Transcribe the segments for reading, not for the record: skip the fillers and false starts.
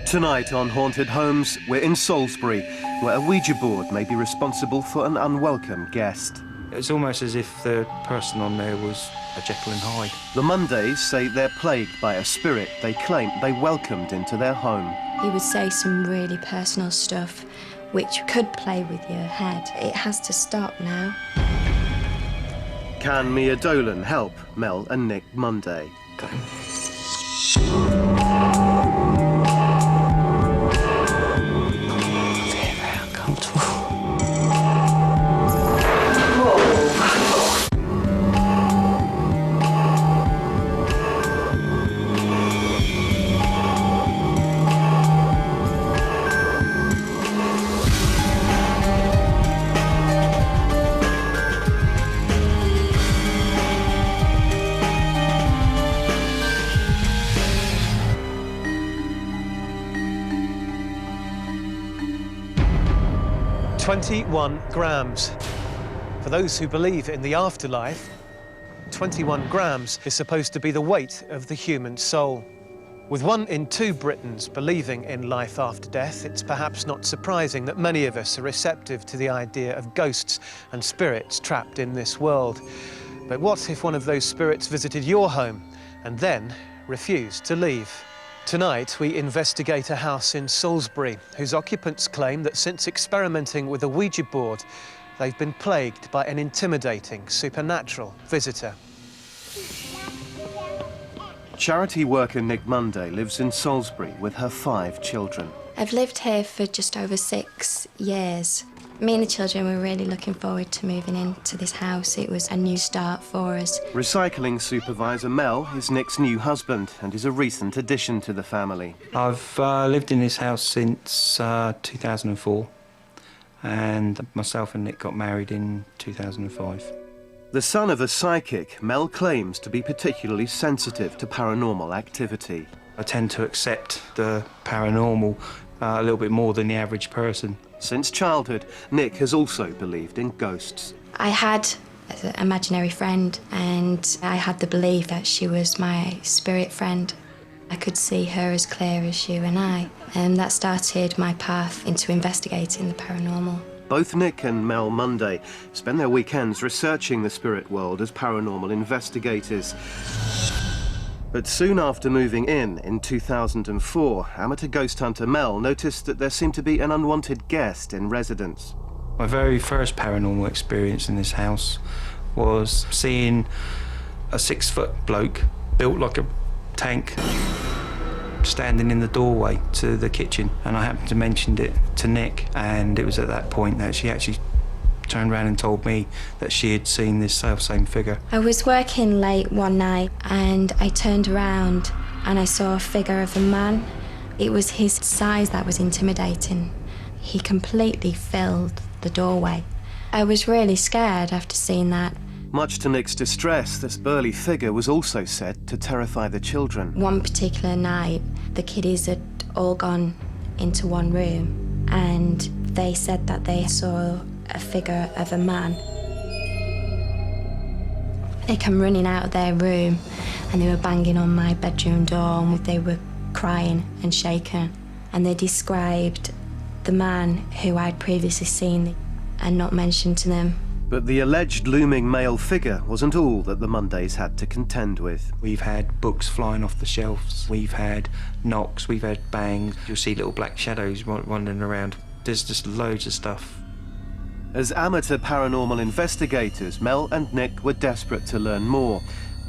Tonight on Haunted Homes, we're in Salisbury, where a Ouija board may be responsible for an unwelcome guest. It's almost as if the person on there was a Jekyll and Hyde. The Mondays say they're plagued by a spirit they claim they welcomed into their home. He would say some really personal stuff which could play with your head. It has to stop now. Can Mia Dolan help Mel and Nick Monday? "21 grams. For those who believe in the afterlife, 21 grams is supposed to be the weight of the human soul. With 1 in 2 Britons believing in life after death, it's perhaps not surprising that many of us are receptive to the idea of ghosts and spirits trapped in this world. But what if one of those spirits visited your home and then refused to leave? Tonight, we investigate a house in Salisbury whose occupants claim that since experimenting with a Ouija board, they've been plagued by an intimidating supernatural visitor. Charity worker Nick Monday lives in Salisbury with her 5 children. I've lived here for just over 6 years. Me and the children were really looking forward to moving into this house. It was a new start for us. Recycling supervisor Mel is Nick's new husband and is a recent addition to the family. I've lived in this house since 2004, and myself and Nick got married in 2005. The son of a psychic, Mel claims to be particularly sensitive to paranormal activity. I tend to accept the paranormal a little bit more than the average person. Since childhood, Nick has also believed in ghosts. I had an imaginary friend, and I had the belief that she was my spirit friend. I could see her as clear as you and I, and that started my path into investigating the paranormal. Both Nick and Mel Monday spend their weekends researching the spirit world as paranormal investigators. But soon after moving in 2004, amateur ghost hunter Mel noticed that there seemed to be an unwanted guest in residence. My very first paranormal experience in this house was seeing a 6-foot bloke built like a tank standing in the doorway to the kitchen, and I happened to mention it to Nick, and it was at that point that she actually turned around and told me that she had seen this same figure. I was working late one night and I turned around and I saw a figure of a man. It was his size that was intimidating. He completely filled the doorway. I was really scared after seeing that. Much to Nick's distress, this burly figure was also said to terrify the children. One particular night, the kiddies had all gone into one room and they said that they saw a figure of a man. They come running out of their room and they were banging on my bedroom door and they were crying and shaking. And they described the man who I'd previously seen and not mentioned to them. But the alleged looming male figure wasn't all that the Mondays had to contend with. We've had books flying off the shelves, we've had knocks, we've had bangs. You'll see little black shadows wandering around. There's just loads of stuff. As amateur paranormal investigators, Mel and Nick were desperate to learn more.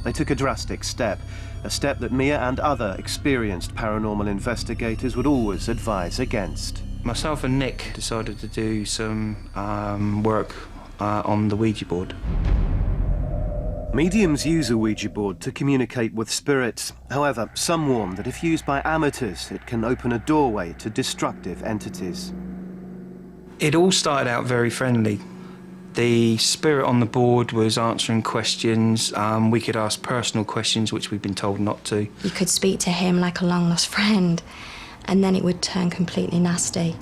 They took a drastic step, a step that Mia and other experienced paranormal investigators would always advise against. Myself and Nick decided to do some work on the Ouija board. Mediums use a Ouija board to communicate with spirits. However, some warn that if used by amateurs, it can open a doorway to destructive entities. It all started out very friendly. The spirit on the board was answering questions. We could ask personal questions, which we've been told not to. You could speak to him like a long-lost friend, and then it would turn completely nasty.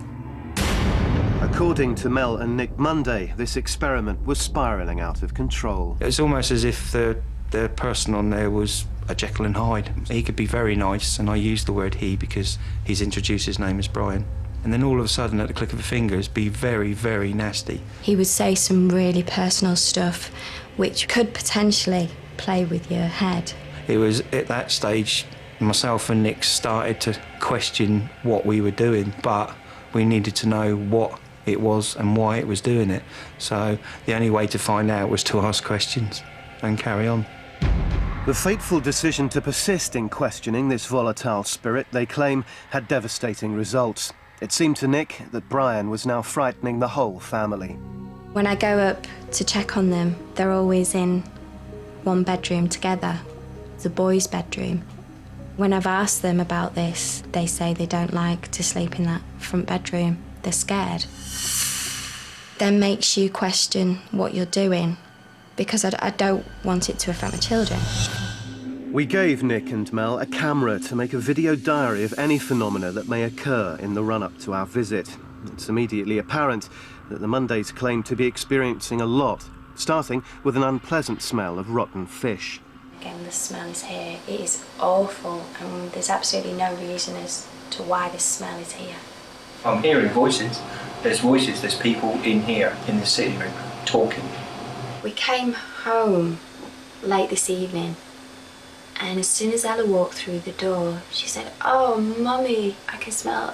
According to Mel and Nick Monday, this experiment was spiralling out of control. It was almost as if the person on there was a Jekyll and Hyde. He could be very nice, and I use the word he because he's introduced his name as Brian. And then all of a sudden, at the click of a fingers, be very, very nasty. He would say some really personal stuff which could potentially play with your head. It was at that stage, myself and Nick started to question what we were doing, but we needed to know what it was and why it was doing it. So the only way to find out was to ask questions and carry on. The fateful decision to persist in questioning this volatile spirit, they claim, had devastating results. It seemed to Nick that Brian was now frightening the whole family. When I go up to check on them, they're always in one bedroom together, the boys' bedroom. When I've asked them about this, they say they don't like to sleep in that front bedroom. They're scared. Then makes you question what you're doing, because I don't want it to affect my children. We gave Nick and Mel a camera to make a video diary of any phenomena that may occur in the run-up to our visit. It's immediately apparent that the Mondays claim to be experiencing a lot, starting with an unpleasant smell of rotten fish. Again, the smell is here. It is awful, and there's absolutely no reason as to why this smell is here. I'm hearing voices. There's voices, there's people in here, in the sitting room, talking. We came home late this evening, and as soon as Ella walked through the door, she said, "Oh, Mummy, I can smell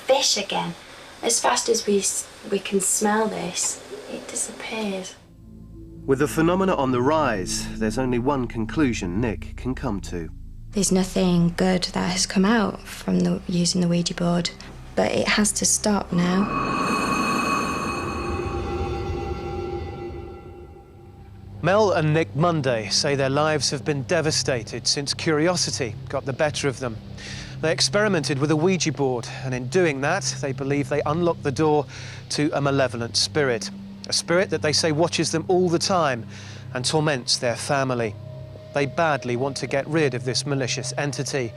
fish again." As fast as we can smell this, it disappears. With the phenomena on the rise, there's only one conclusion Nick can come to. There's nothing good that has come out from using the Ouija board, but it has to stop now. Mel and Nick Monday say their lives have been devastated since curiosity got the better of them. They experimented with a Ouija board, and in doing that, they believe they unlocked the door to a malevolent spirit. A spirit that they say watches them all the time and torments their family. They badly want to get rid of this malicious entity,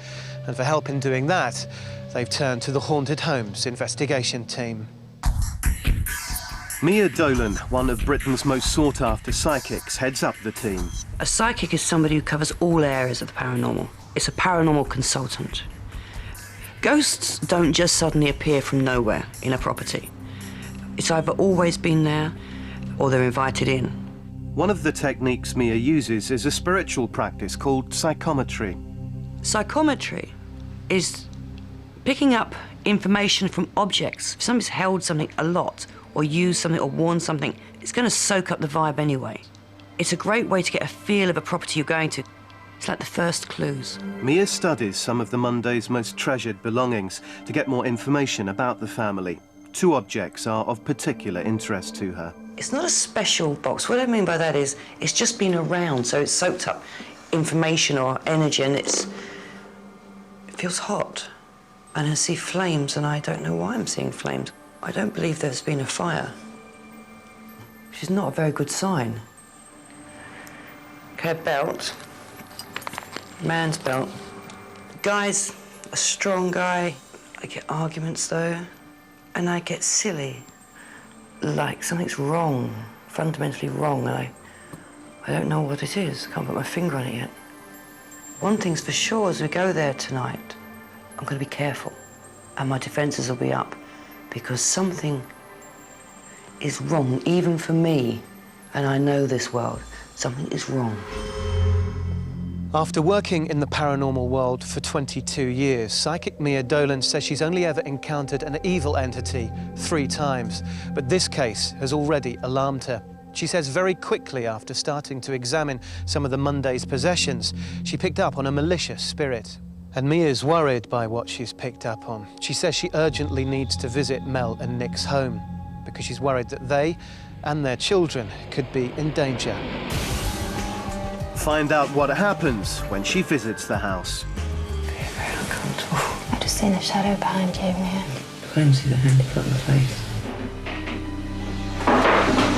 and for help in doing that, they've turned to the Haunted Homes investigation team. Mia Dolan, one of Britain's most sought-after psychics, heads up the team. A psychic is somebody who covers all areas of the paranormal. It's a paranormal consultant. Ghosts don't just suddenly appear from nowhere in a property. It's either always been there or they're invited in. One of the techniques Mia uses is a spiritual practice called psychometry. Psychometry is picking up information from objects. If somebody's held something a lot, or used something or worn something, it's going to soak up the vibe anyway. It's a great way to get a feel of a property you're going to. It's like the first clues. Mia studies some of the Monday's most treasured belongings to get more information about the family. Two objects are of particular interest to her. It's not a special box. What I mean by that is it's just been around, so it's soaked up information or energy, and it feels hot. And I see flames, and I don't know why I'm seeing flames. I don't believe there's been a fire, which is not a very good sign. Okay, belt. Man's belt. Guy's a strong guy. I get arguments, though, and I get silly. Like something's wrong, fundamentally wrong, and I don't know what it is. I can't put my finger on it yet. One thing's for sure, as we go there tonight, I'm going to be careful, and my defences will be up. Because something is wrong, even for me, and I know this world. Something is wrong. After working in the paranormal world for 22 years, psychic Mia Dolan says she's only ever encountered an evil entity 3 times, but this case has already alarmed her. She says very quickly after starting to examine some of the Monday's possessions, she picked up on a malicious spirit. And Mia's worried by what she's picked up on. She says she urgently needs to visit Mel and Nick's home because she's worried that they and their children could be in danger. Find out what happens when she visits the house. Very uncomfortable. I've just seen a shadow behind you, Mia. I can see the hand in front of my face.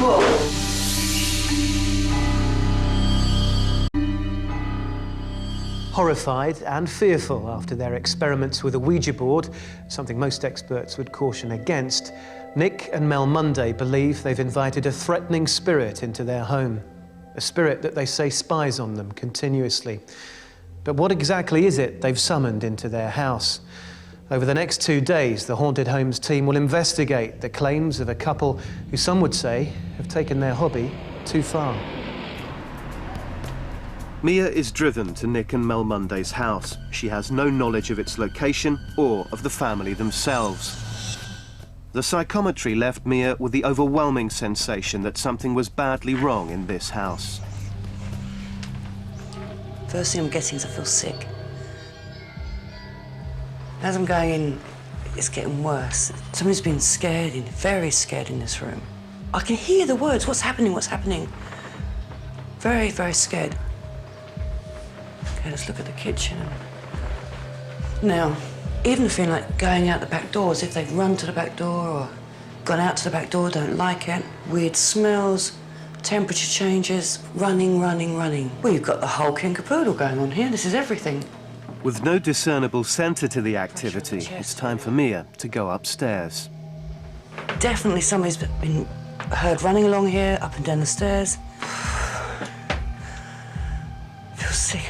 Whoa! Horrified and fearful after their experiments with a Ouija board, something most experts would caution against, Nick and Mel Monday believe they've invited a threatening spirit into their home. A spirit that they say spies on them continuously. But what exactly is it they've summoned into their house? Over the next 2 days, the Haunted Homes team will investigate the claims of a couple who some would say have taken their hobby too far. Mia is driven to Nick and Mel Monday's house. She has no knowledge of its location or of the family themselves. The psychometry left Mia with the overwhelming sensation that something was badly wrong in this house. First thing I'm getting is I feel sick. As I'm going in, it's getting worse. Somebody's been scared, very scared in this room. I can hear the words, what's happening, what's happening? Very, very scared. Okay, let's look at the kitchen. Now, even feeling like going out the back door, as if they've run to the back door or gone out to the back door, don't like it. Weird smells, temperature changes, running. Well, you've got the whole king caboodle going on here. This is everything. With no discernible centre to the activity, it's time for Mia to go upstairs. Definitely somebody's been heard running along here, up and down the stairs. I feel sick.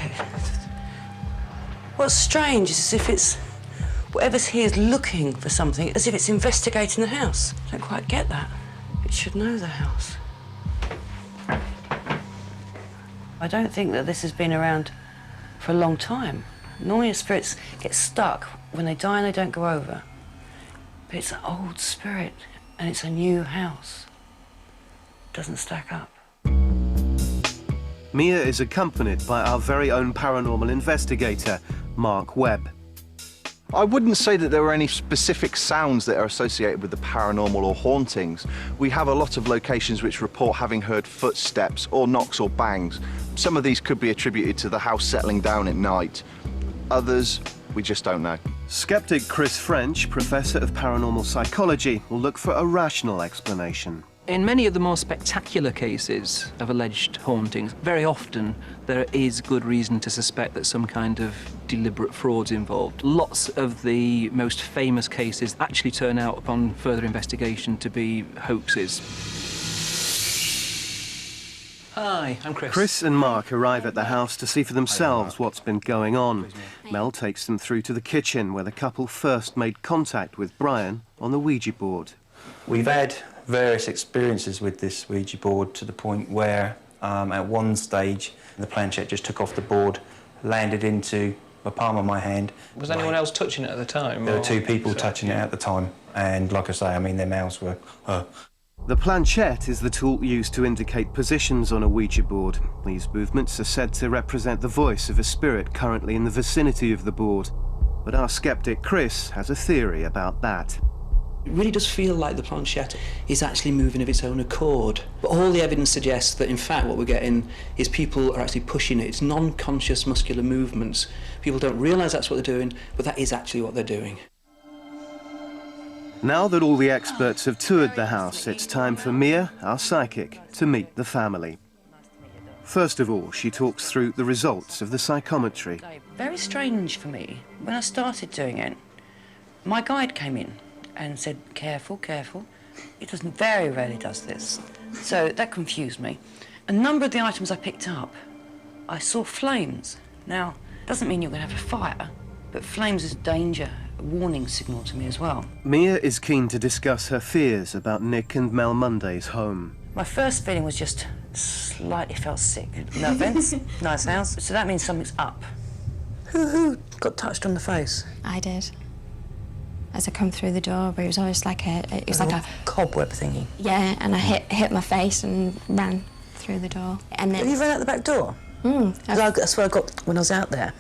What's strange is as if it's... whatever's here is looking for something, as if it's investigating the house. I don't quite get that. It should know the house. I don't think that this has been around for a long time. Normally spirits get stuck. When they die and they don't go over. But it's an old spirit and it's a new house. Doesn't stack up. Mia is accompanied by our very own paranormal investigator, Mark Webb. I wouldn't say that there are any specific sounds that are associated with the paranormal or hauntings. We have a lot of locations which report having heard footsteps or knocks or bangs. Some of these could be attributed to the house settling down at night. Others, we just don't know. Skeptic Chris French, Professor of Paranormal Psychology, will look for a rational explanation. In many of the more spectacular cases of alleged hauntings, very often there is good reason to suspect that some kind of deliberate fraud's involved. Lots of the most famous cases actually turn out upon further investigation to be hoaxes. Hi, I'm Chris. Chris and Mark arrive at the house to see for themselves what's been going on. Mel takes them through to the kitchen where the couple first made contact with Brian on the Ouija board. We've had various experiences with this Ouija board to the point where at one stage the planchette just took off the board, landed into the palm of my hand. Was anyone else touching it at the time? There were two people touching it at the time, and like I say, I mean, their mouths were... The planchette is the tool used to indicate positions on a Ouija board. These movements are said to represent the voice of a spirit currently in the vicinity of the board. But our skeptic Chris has a theory about that. It really does feel like the planchette is actually moving of its own accord. But all the evidence suggests that, in fact, what we're getting is people are actually pushing it. It's non-conscious muscular movements. People don't realise that's what they're doing, but that is actually what they're doing. Now that all the experts have toured the house, it's time for Mia, our psychic, to meet the family. First of all, she talks through the results of the psychometry. Very strange for me. When I started doing it, my guide came in and said, careful, careful. It very rarely does this. So that confused me. A number of the items I picked up, I saw flames. Now, it doesn't mean you're going to have a fire, but flames is danger, a warning signal to me as well. Mia is keen to discuss her fears about Nick and Mel Monday's home. My first feeling was just slightly felt sick. No offence, nice house. So that means something's up. Who got touched on the face? I did. As I come through the door, but it was always like it was like a cobweb thingy. Yeah, and I hit my face and ran through the door. And then you ran out the back door? That's what I got when I was out there.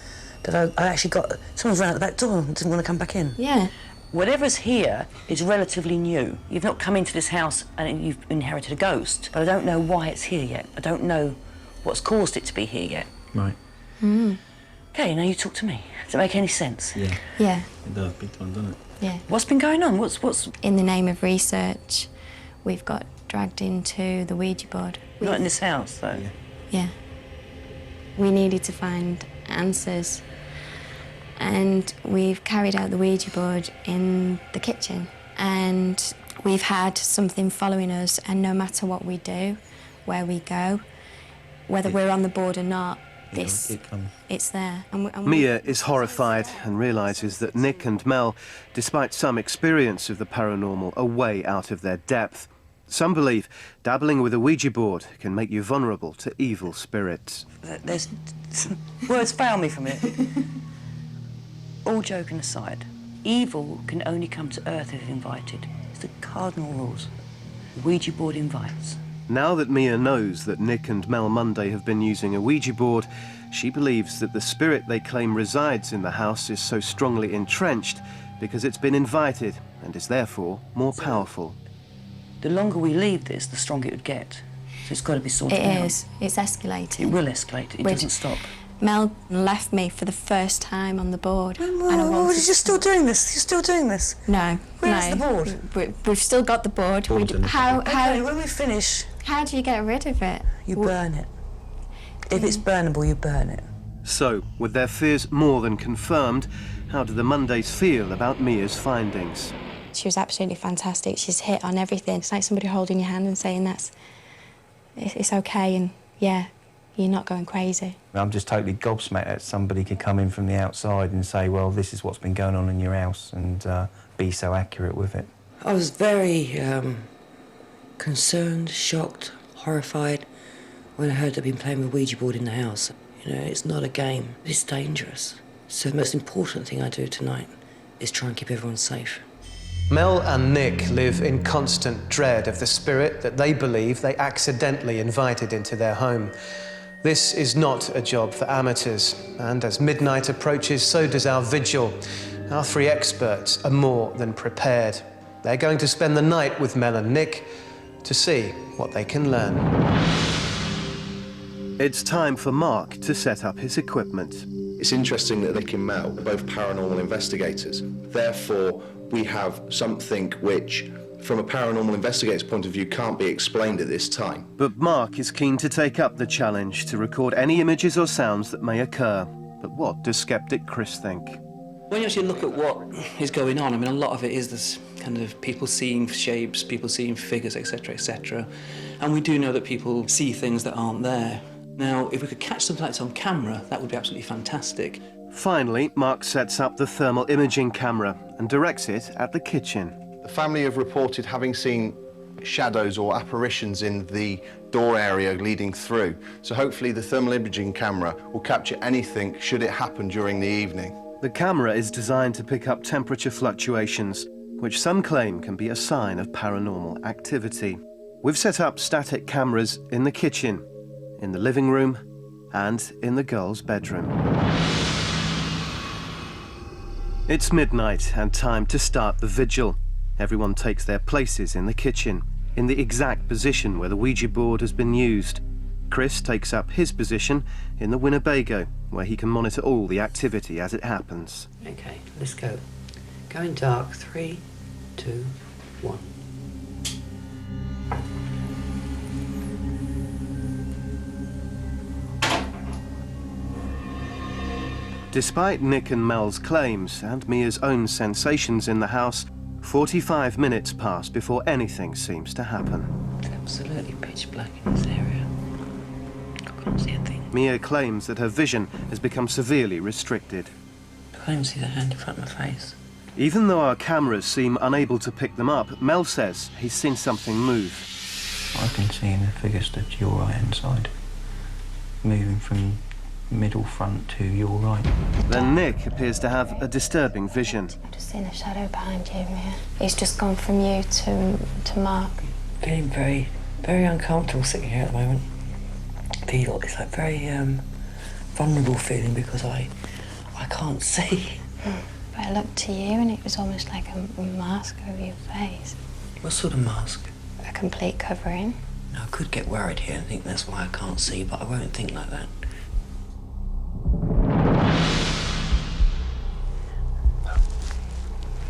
That I actually got someone ran out the back door and didn't want to come back in. Yeah. Whatever's here is relatively new. You've not come into this house and you've inherited a ghost, but I don't know why it's here yet. I don't know what's caused it to be here yet. Right. Okay, now you talk to me. Does it make any sense? Yeah. Yeah. It does, big time, doesn't it? Yeah. What's been going on? What's... In the name of research, we've got dragged into the Ouija board. Not in this house, though. Yeah. We needed to find answers. And we've carried out the Ouija board in the kitchen. And we've had something following us, and no matter what we do, where we go, whether we're on the board or not, this, it's there. And Mia is horrified and realises that Nick and Mel, despite some experience of the paranormal, are way out of their depth. Some believe dabbling with a Ouija board can make you vulnerable to evil spirits. There's words fail me from it. All joking aside, evil can only come to Earth if invited. It's the cardinal rules. Ouija board invites. Now that Mia knows that Nick and Mel Monday have been using a Ouija board, she believes that the spirit they claim resides in the house is so strongly entrenched because it's been invited and is therefore more powerful. The longer we leave this, the stronger it would get. So it's got to be sorted out. It is. It's escalating. It will escalate. It doesn't stop. Mel left me for the first time on the board. And I Oh, wanted you're still doing this? You're still doing this? No, Where's no. the board? We've still got the board. Okay, when we finish, How do you get rid of it? you burn it. If it's burnable, you burn it. So, with their fears more than confirmed, how do the Mondays feel about Mia's findings? She was absolutely fantastic. She's hit on everything. It's like somebody holding your hand and saying it's okay and yeah, you're not going crazy. I'm just totally gobsmacked that somebody could come in from the outside and say, well, this is what's been going on in your house, and be so accurate with it. I was very concerned, shocked, horrified when I heard they'd been playing with Ouija board in the house. You know, it's not a game. It's dangerous. So the most important thing I do tonight is try and keep everyone safe. Mel and Nick live in constant dread of the spirit that they believe they accidentally invited into their home. This is not a job for amateurs, and as midnight approaches, so does our vigil. Our three experts are more than prepared. They're going to spend the night with Mel and Nick to see what they can learn. It's time for Mark to set up his equipment. It's interesting that Nick and Mel are both paranormal investigators. Therefore, we have something which, from a paranormal investigator's point of view, can't be explained at this time. But Mark is keen to take up the challenge to record any images or sounds that may occur. But what does skeptic Chris think? When you actually look at what is going on, I mean, a lot of it is this kind of people seeing shapes, people seeing figures, etc., etc. And we do know that people see things that aren't there. Now, if we could catch something like this on camera, that would be absolutely fantastic. Finally, Mark sets up the thermal imaging camera and directs it at the kitchen. The family have reported having seen shadows or apparitions in the door area leading through. So hopefully the thermal imaging camera will capture anything should it happen during the evening. The camera is designed to pick up temperature fluctuations, which some claim can be a sign of paranormal activity. We've set up static cameras in the kitchen, in the living room, and in the girls' bedroom. It's midnight and time to start the vigil. Everyone takes their places in the kitchen, in the exact position where the Ouija board has been used. Chris takes up his position in the Winnebago, where he can monitor all the activity as it happens. Okay, let's go. Going dark. 3, 2, 1. Despite Nick and Mel's claims and Mia's own sensations in the house, 45 minutes pass before anything seems to happen. It's absolutely pitch black in this area. I can't see a thing. Mia claims that her vision has become severely restricted. I can't even see the hand in front of my face. Even though our cameras seem unable to pick them up, Mel says he's seen something move. I've been seeing a figure step to your right-hand side, moving from middle front to your right. Then Nick appears to have a disturbing vision. I'm just seeing a shadow behind you, Mia. It's just gone from you to Mark. Feeling very, very uncomfortable sitting here at the moment. It's like very vulnerable feeling because I can't see. But I looked to you and it was almost like a mask over your face. What sort of mask? A complete covering. Now, I could get worried here and think that's why I can't see, but I won't think like that.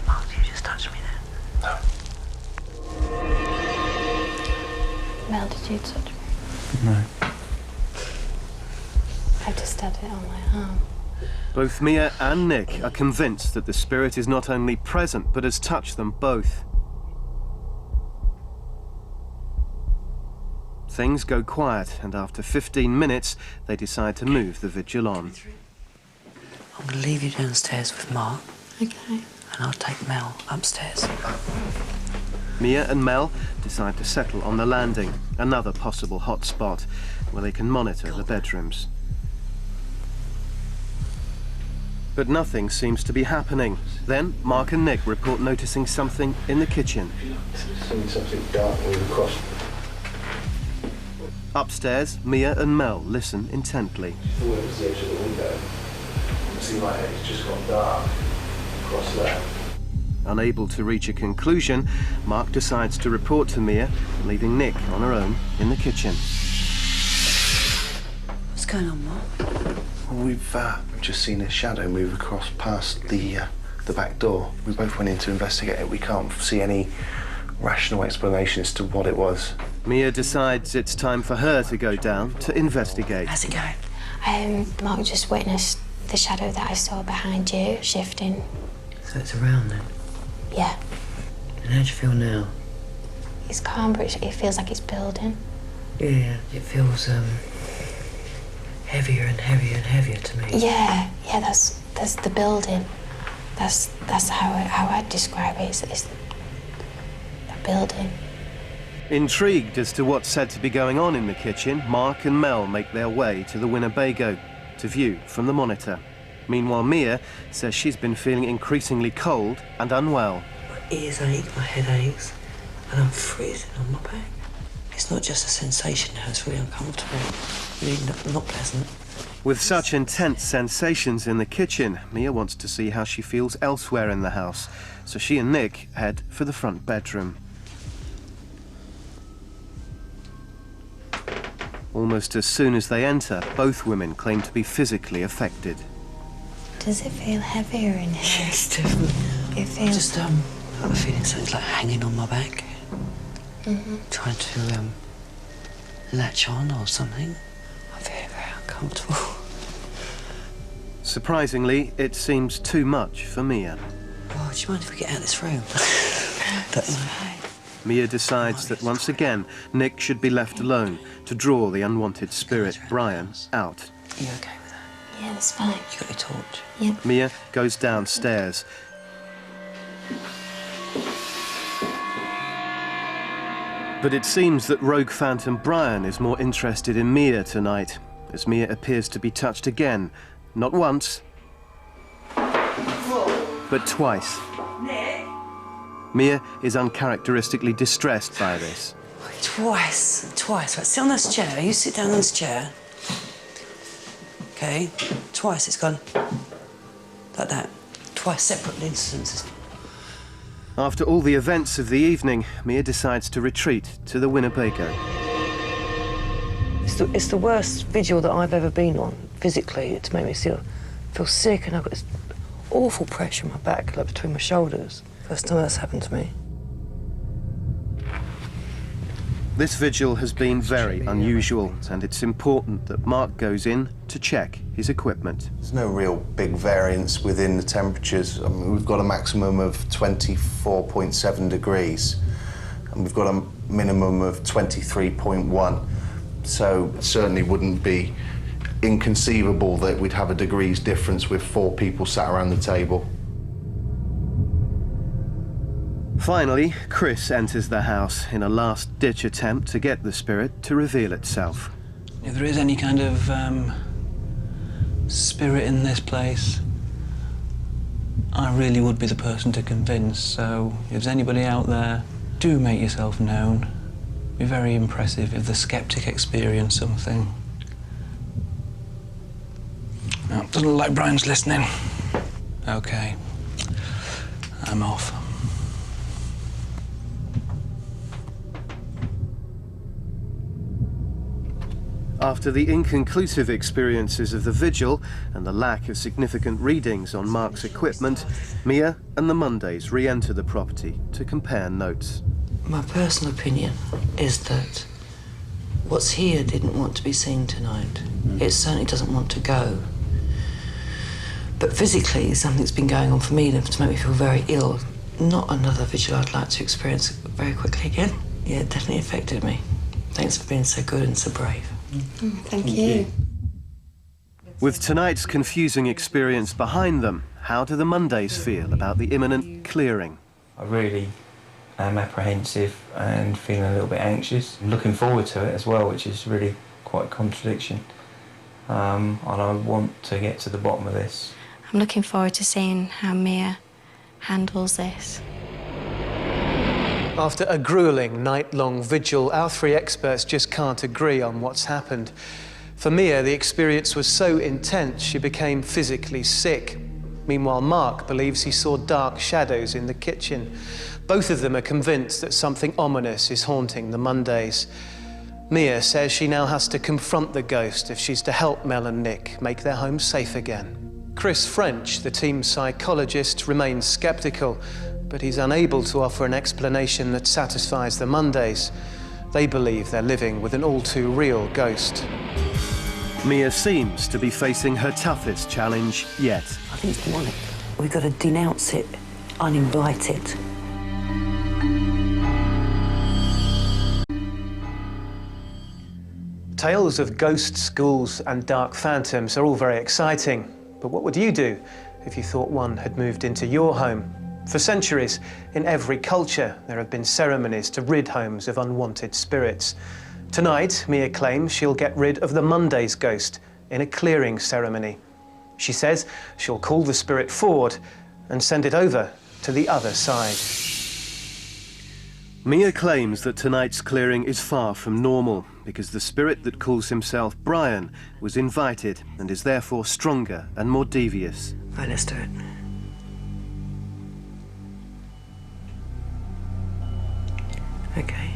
Mark, you just touched me there. No. Mel, did you touch me? No. I just had it on my arm. Both Mia and Nick are convinced that the spirit is not only present, but has touched them both. Things go quiet, and after 15 minutes, they decide to move the vigil on. I'm going to leave you downstairs with Mark. Okay. And I'll take Mel upstairs. Mia and Mel decide to settle on the landing, another possible hot spot where they can monitor the bedrooms. But nothing seems to be happening. Then Mark and Nick report noticing something in the kitchen. Something dark moving across. Upstairs, Mia and Mel listen intently. Towards the edge of the window. You see my head, it's just gone dark across there. Unable to reach a conclusion, Mark decides to report to Mia, leaving Nick on her own in the kitchen. What's going on, Mark? We've just seen a shadow move across past the back door. We both went in to investigate it. We can't see any rational explanation as to what it was. Mia decides it's time for her to go down to investigate. How's it going? Mark just witnessed the shadow that I saw behind you shifting. So it's around then? Yeah. And how do you feel now? It's calm, but it feels like it's building. Yeah, it feels heavier and heavier and heavier to me. Yeah, that's the building. That's how I'd describe it. It's the building. Intrigued as to what's said to be going on in the kitchen, Mark and Mel make their way to the Winnebago to view from the monitor. Meanwhile, Mia says she's been feeling increasingly cold and unwell. My ears ache, my head aches, and I'm freezing on my back. It's not just a sensation now, it's really uncomfortable, really not pleasant. With such intense sensations in the kitchen, Mia wants to see how she feels elsewhere in the house, so she and Nick head for the front bedroom. Almost as soon as they enter, both women claim to be physically affected. Does it feel heavier in here? Yes, definitely. It feels... Just, I have a feeling something's like hanging on my back. Trying to, latch on or something. I feel very uncomfortable. Surprisingly, it seems too much for Mia. Oh, do you mind if we get out of this room? That's fine. Mia decides that once again, Nick should be left alone to draw the unwanted spirit, Brian, out. Are you okay with that? Yeah, that's fine. You got your torch? Yep. Mia goes downstairs. But it seems that rogue phantom Brian is more interested in Mia tonight, as Mia appears to be touched again, not once, but twice. Nick? Mia is uncharacteristically distressed by this. Twice. Right, sit on this chair. You sit down on this chair. Okay. Twice it's gone. Like that. Twice separate instances. After all the events of the evening, Mia decides to retreat to the Winnebago. It's the worst vigil that I've ever been on, physically. It's made me feel sick, and I've got this awful pressure on my back, like between my shoulders. First time that's happened to me. This vigil has been very unusual, and it's important that Mark goes in to check his equipment. There's no real big variance within the temperatures. I mean, we've got a maximum of 24.7 degrees, and we've got a minimum of 23.1. So it certainly wouldn't be inconceivable that we'd have a degree's difference with 4 people sat around the table. Finally, Chris enters the house in a last-ditch attempt to get the spirit to reveal itself. If there is any kind of spirit in this place, I really would be the person to convince. So if there's anybody out there, do make yourself known. Be very impressive if the skeptic experience something. No, doesn't look like Brian's listening. Okay, I'm off. After the inconclusive experiences of the vigil and the lack of significant readings on Mark's equipment, Mia and the Mondays re-enter the property to compare notes. My personal opinion is that what's here didn't want to be seen tonight. It certainly doesn't want to go. But physically, something's been going on for me to make me feel very ill. Not another vigil I'd like to experience very quickly again. Yeah, it definitely affected me. Thanks for being so good and so brave. Thank you. With tonight's confusing experience behind them, how do the Mondays feel about the imminent clearing? I really am apprehensive and feeling a little bit anxious. I'm looking forward to it as well, which is really quite a contradiction. And I want to get to the bottom of this. I'm looking forward to seeing how Mia handles this. After a gruelling night-long vigil, our three experts just can't agree on what's happened. For Mia, the experience was so intense she became physically sick. Meanwhile, Mark believes he saw dark shadows in the kitchen. Both of them are convinced that something ominous is haunting the Mondays. Mia says she now has to confront the ghost if she's to help Mel and Nick make their home safe again. Chris French, the team's psychologist, remains sceptical, but he's unable to offer an explanation that satisfies the Mondays. They believe they're living with an all-too-real ghost. Mia seems to be facing her toughest challenge yet. I think it's demonic. We've got to denounce it, uninvite it. Tales of ghosts, ghouls and dark phantoms are all very exciting. But what would you do if you thought one had moved into your home? For centuries, in every culture, there have been ceremonies to rid homes of unwanted spirits. Tonight, Mia claims she'll get rid of the Monday's ghost in a clearing ceremony. She says she'll call the spirit forward and send it over to the other side. Mia claims that tonight's clearing is far from normal because the spirit that calls himself Brian was invited and is therefore stronger and more devious. Right, let's do it. Okay.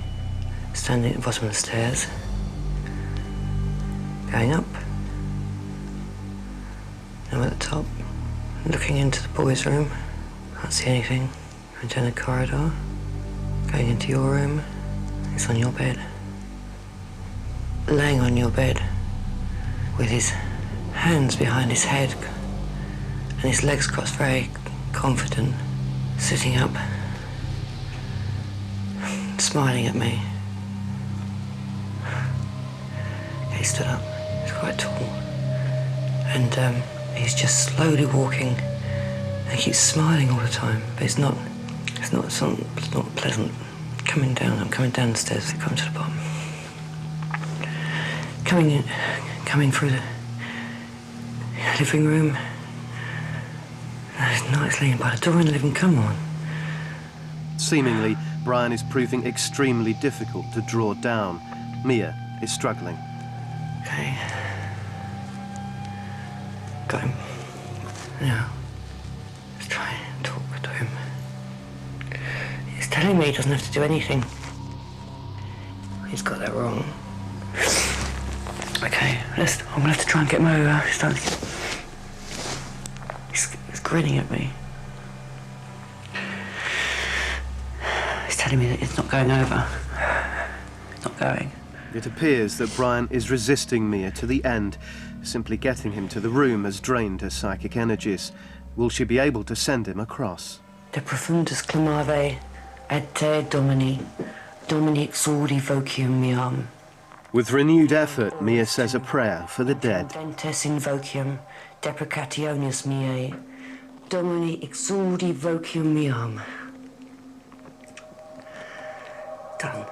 Standing at the bottom of the stairs. Going up. Now at the top. Looking into the boys' room. Can't see anything. Going down the corridor. Going into your room. He's on your bed. Laying on your bed. With his hands behind his head. And his legs crossed, very confident. Sitting up. Smiling at me. He stood up. He's quite tall. And he's just slowly walking. And he keeps smiling all the time. But it's not pleasant. Coming down, I'm coming down the stairs. I come to the bottom. Coming through the living room. No, it's leaning by the door in the living. Come on. Seemingly, Brian is proving extremely difficult to draw down. Mia is struggling. Okay. Got him. Now, let's try and talk to him. He's telling me he doesn't have to do anything. He's got that wrong. Okay, I'm gonna have to try and get him over. He's starting to get... He's grinning at me. He's telling me that it's not going over. It's not going. It appears that Brian is resisting Mia to the end. Simply getting him to the room has drained her psychic energies. Will she be able to send him across? De profundus clamave ad te domini exaudi vocium meam. With renewed effort, Mia says a prayer for the dead. Dentes invocium deprecationis meae domini exaudi vocium meam. Done.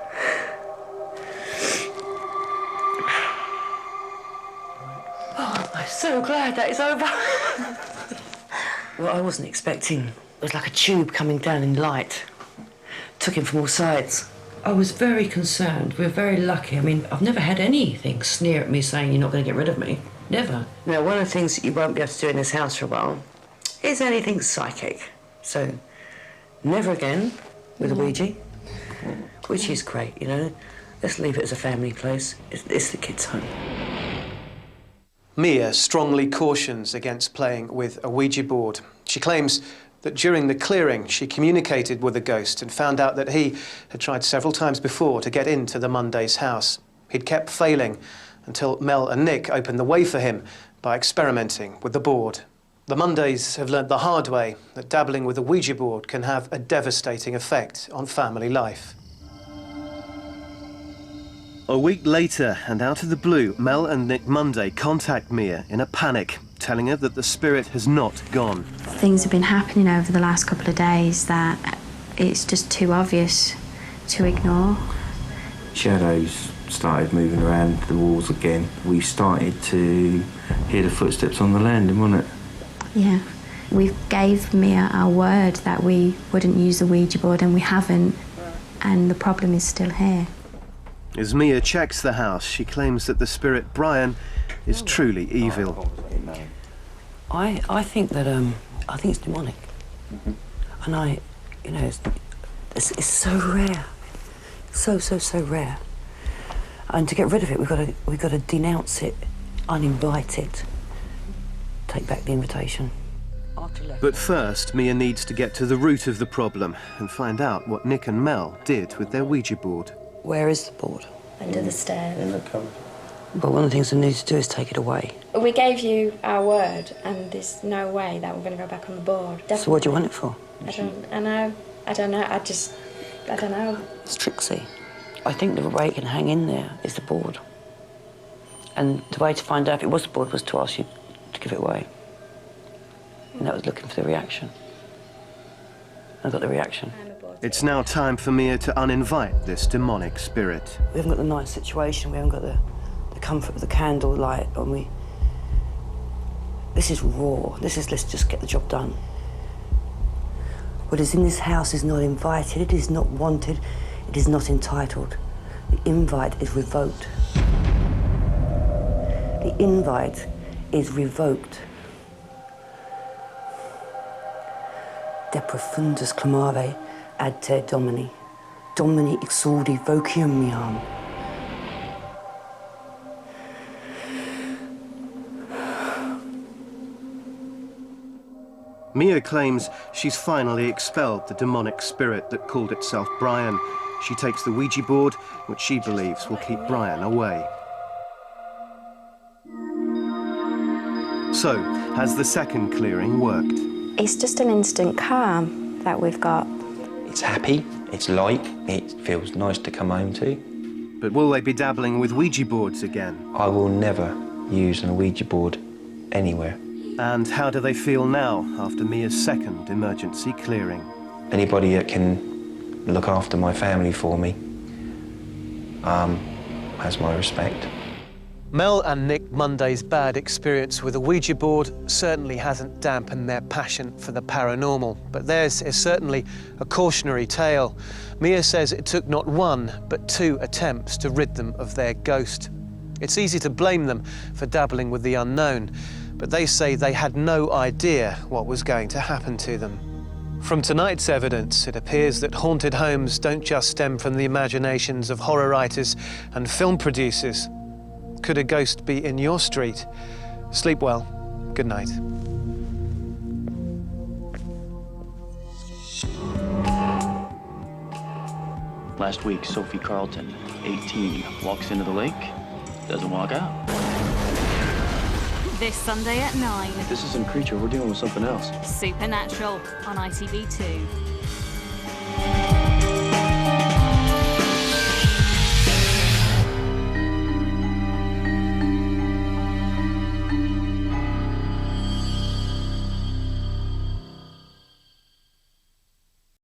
Oh, I'm so glad that it's over. What I wasn't expecting was like a tube coming down in light. Took him from all sides. I was very concerned. We're very lucky. I mean, I've never had anything sneer at me saying you're not going to get rid of me. Never. Now, one of the things that you won't be able to do in this house for a while is anything psychic. So, never again with a Ouija. Which is great, you know. Let's leave it as a family place. It's the kids' home. Mia strongly cautions against playing with a Ouija board. She claims that during the clearing, she communicated with the ghost and found out that he had tried several times before to get into the Monday's house. He'd kept failing until Mel and Nick opened the way for him by experimenting with the board. The Mondays have learnt the hard way that dabbling with a Ouija board can have a devastating effect on family life. A week later, and out of the blue, Mel and Nick Monday contact Mia in a panic, telling her that the spirit has not gone. Things have been happening over the last couple of days that it's just too obvious to ignore. Shadows started moving around the walls again. We started to hear the footsteps on the landing, wasn't it? Yeah. We gave Mia our word that we wouldn't use the Ouija board, and we haven't, and the problem is still here. As Mia checks the house, she claims that the spirit Brian is truly evil. I think that I think it's demonic, and it's so rare, so rare. And to get rid of it, we've got to denounce it, uninvited, take back the invitation. But first, Mia needs to get to the root of the problem and find out what Nick and Mel did with their Ouija board. Where is the board? Under the stairs. In the cupboard. But one of the things I need to do is take it away. We gave you our word, and there's no way that we're going to go back on the board. Definitely. So what do you want it for? I don't know. I don't know. It's tricksy. I think the way it can hang in there is the board. And the way to find out if it was the board was to ask you to give it away. And that was looking for the reaction. I got the reaction. It's now time for Mia to uninvite this demonic spirit. We haven't got the nice situation, we haven't got the comfort of the candlelight, and this is raw. This is, let's just get the job done. What is in this house is not invited, it is not wanted, it is not entitled. The invite is revoked. The invite is revoked. De profundus clamare ad te domini. Domini exaudi vocium meam. Mia claims she's finally expelled the demonic spirit that called itself Brian. She takes the Ouija board, which she believes will keep Brian away. So, has the second clearing worked? It's just an instant calm that we've got. It's happy, it's light, it feels nice to come home to. But will they be dabbling with Ouija boards again? I will never use an Ouija board anywhere. And how do they feel now after Mia's second emergency clearing? Anybody that can look after my family for me has my respect. Mel and Nick Monday's bad experience with a Ouija board certainly hasn't dampened their passion for the paranormal, but theirs is certainly a cautionary tale. Mia says it took not one, but 2 attempts to rid them of their ghost. It's easy to blame them for dabbling with the unknown, but they say they had no idea what was going to happen to them. From tonight's evidence, it appears that haunted homes don't just stem from the imaginations of horror writers and film producers. Could a ghost be in your street? Sleep well. Good night. Last week, Sophie Carlton, 18, walks into the lake, doesn't walk out. This Sunday at 9. This isn't a creature, we're dealing with something else. Supernatural on ITV2.